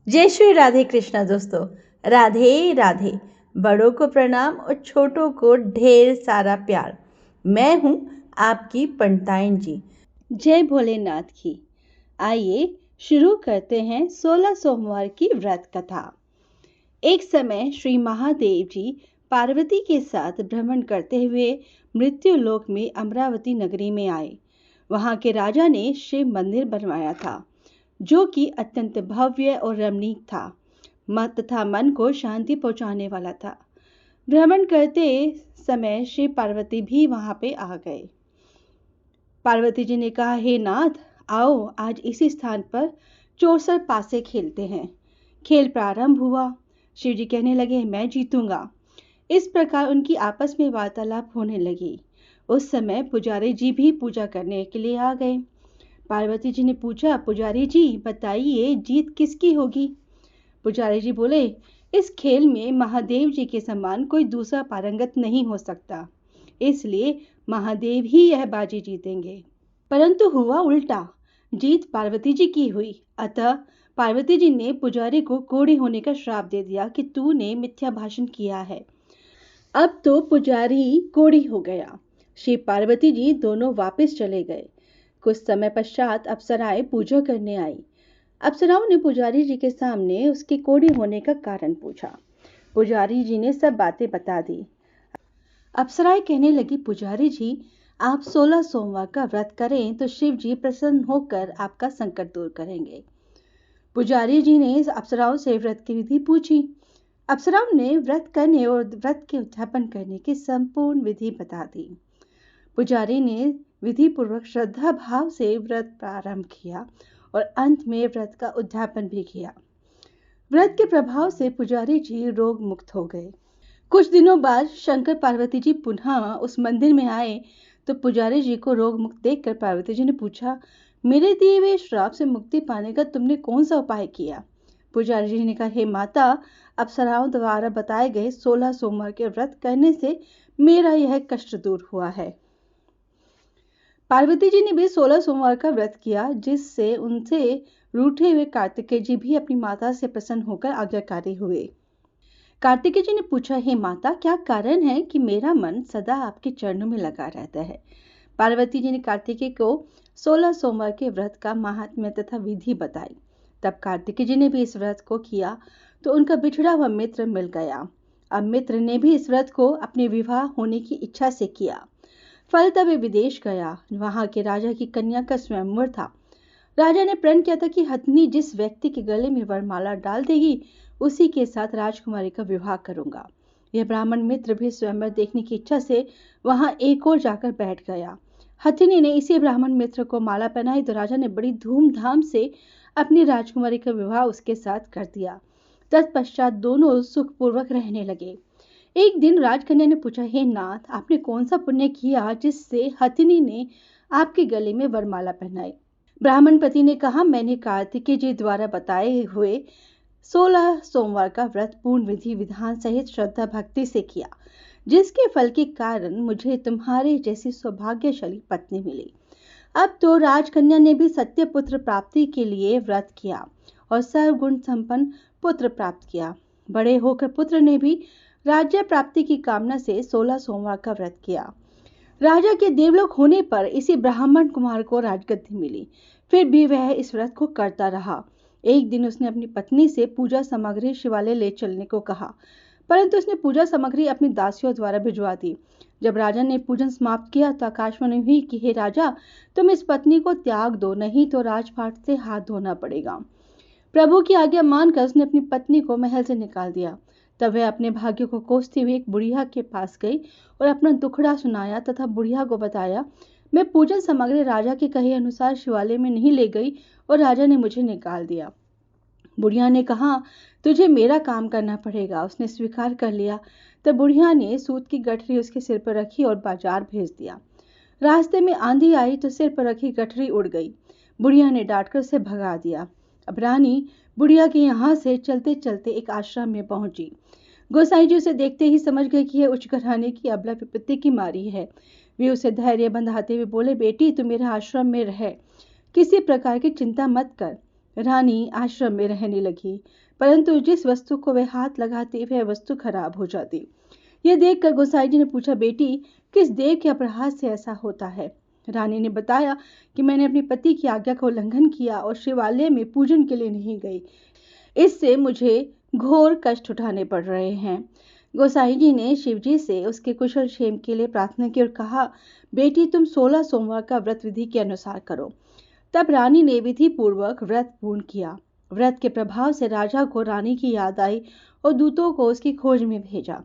जय श्री राधे कृष्णा दोस्तों। राधे राधे। बड़ों को प्रणाम और छोटों को ढेर सारा प्यार। मैं हूँ आपकी पंडिताइन जी। जय भोलेनाथ की। आइए शुरू करते हैं 16 सोमवार की व्रत कथा। एक समय श्री महादेव जी पार्वती के साथ भ्रमण करते हुए मृत्यु लोक में अमरावती नगरी में आए। वहां के राजा ने शिव मंदिर बनवाया था, जो कि अत्यंत भव्य और रमणीक था, तथा मन को शांति पहुंचाने वाला था। भ्रमण करते समय शिव पार्वती भी वहां पे आ गए। पार्वती जी ने कहा, हे नाथ, आओ आज इसी स्थान पर चौसर पासे खेलते हैं। खेल प्रारंभ हुआ। शिव जी कहने लगे, मैं जीतूंगा। इस प्रकार उनकी आपस में वार्तालाप होने लगी। उस समय पुजारी जी भी पूजा करने के लिए आ गए। पार्वती जी ने पूछा, पुजारी जी बताइए जीत किसकी होगी? पुजारी जी बोले, इस खेल में महादेव जी के समान कोई दूसरा पारंगत नहीं हो सकता, इसलिए महादेव ही यह बाजी जीतेंगे। परंतु हुआ उल्टा, जीत पार्वती जी की हुई। अतः पार्वती जी ने पुजारी को कोढ़ी होने का श्राप दे दिया कि तूने मिथ्या भाषण किया है। अब तो पुजारी कोढ़ी हो गया। श्री पार्वती जी दोनों वापस चले गए। कुछ समय पश्चात अप्सराएं पूजा करने आई। अप्सराओं ने पुजारी जी के सामने उसके कोढ़ी होने का कारण पूछा। पुजारी जी ने सब बातें बता दी। अप्सराएं कहने लगी, पुजारी जी आप 16 सोमवार का व्रत करें तो शिव जी प्रसन्न होकर आपका संकट दूर करेंगे। पुजारी जी ने अप्सराओं से व्रत की विधि पूछी। अप्सराओं ने व्रत करने और व्रत के उद्यापन करने की संपूर्ण विधि बता दी। पुजारी ने विधि पूर्वक श्रद्धा भाव से व्रत प्रारंभ किया और अंत में व्रत का उद्यापन भी किया। व्रत के प्रभाव से पुजारी जी रोग मुक्त हो गए। कुछ दिनों बाद शंकर पार्वती जी पुनः उस मंदिर में आए तो पुजारी जी को रोग मुक्त देखकर पार्वती जी ने पूछा, मेरे दिए हुए श्राप से मुक्ति पाने का तुमने कौन सा उपाय किया? पुजारी जी ने कहा, हे माता, अप्सराओं द्वारा बताए गए 16 सोमवार के व्रत करने से मेरा यह कष्ट दूर हुआ है। पार्वती जी ने भी 16 सोमवार का व्रत किया, जिससे उनसे रूठे हुए कार्तिकेय जी भी अपनी माता से प्रसन्न होकर आज्ञाकारी हुए। कार्तिकेय जी ने पूछा, हे माता, क्या कारण है कि मेरा मन सदा आपके चरणों में लगा रहता है? पार्वती जी ने कार्तिकेय को 16 सोमवार के व्रत का महात्म्य तथा विधि बताई। तब कार्तिकेय जी ने भी इस व्रत को किया तो उनका बिछड़ा हुआ मित्र मिल गया। अब मित्र ने भी इस व्रत को अपने विवाह होने की इच्छा से किया। फलतः वे विदेश गया। वहां के राजा की कन्या का स्वयंवर था। राजा ने प्रण किया था कि हथनी जिस व्यक्ति के गले में वरमाला डाल देगी, उसी के साथ राजकुमारी का विवाह करूंगा। यह ब्राह्मण मित्र भी स्वयंवर देखने की इच्छा से वहां एक ओर जाकर बैठ गया। हथिनी ने इसी ब्राह्मण मित्र को माला पहनाई तो राजा ने बड़ी धूमधाम से अपनी राजकुमारी का विवाह उसके साथ कर दिया। तत्पश्चात दोनों सुखपूर्वक रहने लगे। एक दिन राजकन्या ने पूछा, हे नाथ, आपने कौन सा पुण्य किया जिससे हथिनी ने आपके गले में वरमाला पहनाई? ब्राह्मण पति ने कहा, मैंने कार्तिकेय जी द्वारा बताए हुए 16 सोमवार का व्रत पूर्ण विधि विधान सहित श्रद्धा भक्ति से किया, जिसके फल के कारण मुझे तुम्हारे जैसी सौभाग्यशाली पत्नी मिली। अब तो राजकन्या ने भी सत्य पुत्र प्राप्ति के लिए व्रत किया और सर्वगुण संपन्न पुत्र प्राप्त किया। बड़े होकर पुत्र ने भी राज्य प्राप्ति की कामना से 16 सोमवार का व्रत किया। राजा के देवलोक होने पर इसी ब्राह्मण कुमार को राजगद्दी मिली। फिर भी वह इस व्रत को करता रहा। एक दिन उसने अपनी पत्नी से पूजा सामग्री शिवालय ले चलने को कहा, परंतु उसने पूजा सामग्री अपनी दासियों द्वारा भिजवा दी। जब राजा ने पूजन समाप्त किया तो आकाशवाणी हुई कि हे राजा, तुम इस पत्नी को त्याग दो, नहीं तो राजपाट से हाथ धोना पड़ेगा। प्रभु की आज्ञा मानकर उसने अपनी पत्नी को महल से निकाल दिया। तब वह अपने भाग्य को कोसती हुई एक बुढ़िया के पास गई और अपना दुखड़ा सुनाया तथा बुढ़िया को बताया, मैं पूजन सामग्री राजा के कहे अनुसार शिवालय में नहीं ले गई और राजा ने मुझे निकाल दिया। बुढ़िया ने कहा, तुझे मेरा काम करना पड़ेगा। उसने स्वीकार कर लिया। तब बुढ़िया ने सूत की गठरी उसके सिर पर रखी और बाजार भेज दिया। रास्ते में आंधी आई तो सिर पर रखी गठरी उड़ गई। बुढ़िया ने डांटकर उसे भगा दिया। अब रानी बुढ़िया के यहाँ से चलते चलते एक आश्रम में पहुंची। गोसाई जी उसे देखते ही समझ गए कि यह उच्च घराने की अबला विपत्ति की मारी है। वे उसे धैर्य बंधाते हुए बोले, बेटी, तू मेरे आश्रम में रह, किसी प्रकार की चिंता मत कर। रानी आश्रम में रहने लगी, परंतु जिस वस्तु को वह हाथ लगाती वह वस्तु खराब हो जाती। यह देखकर गोसाई जी ने पूछा, बेटी, किस देव के अपराध से ऐसा होता है? रानी ने बताया कि मैंने अपने पति की आज्ञा का उल्लंघन किया और शिवालय में पूजन के लिए नहीं गई। इससे मुझे घोर कष्ट उठाने पड़ रहे हैं। गोसाई जी ने शिवजी से उसके कुशल क्षेम के लिए प्रार्थना की और कहा, बेटी, तुम 16 सोमवार का व्रत विधि के अनुसार करो। तब रानी ने विधि पूर्वक व्रत पूर्ण किया। व्रत के प्रभाव से राजा को रानी की याद आई और दूतों को उसकी खोज में भेजा।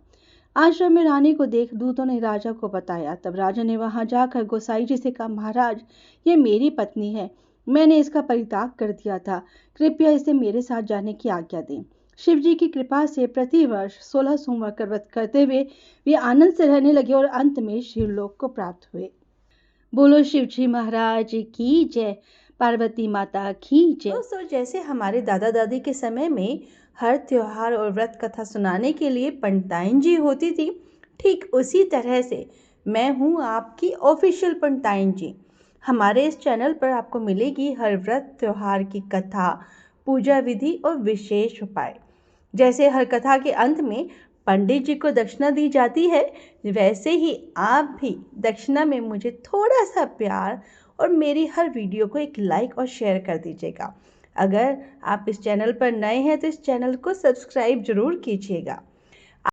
आश्रम में रानी को देख दूतों ने राजा को बताया। तब राजा ने वहां जाकर गोसाई जी से कहा, महाराज, ये मेरी पत्नी है। मैंने इसका परित्याग कर दिया था। कृपया इसे मेरे साथ जाने की आज्ञा दें। शिव जी की कृपा से प्रतिवर्ष 16 सोमवार का व्रत करते हुए वे आनंद से रहने लगे और अंत में शिवलोक को प्राप्त हुए। बोलो शिव जी महाराज की जय, पार्वती माता की जय। दोस्तों, जैसे हमारे दादा दादी के समय में हर त्योहार और व्रत कथा सुनाने के लिए पंडिताइन जी होती थी, ठीक उसी तरह से मैं हूँ आपकी ऑफिशियल पंडिताइन जी। हमारे इस चैनल पर आपको मिलेगी हर व्रत त्योहार की कथा, पूजा विधि और विशेष उपाय। जैसे हर कथा के अंत में पंडित जी को दक्षिणा दी जाती है, वैसे ही आप भी दक्षिणा में मुझे थोड़ा सा प्यार और मेरी हर वीडियो को एक लाइक और शेयर कर दीजिएगा। अगर आप इस चैनल पर नए हैं तो इस चैनल को सब्सक्राइब जरूर कीजिएगा।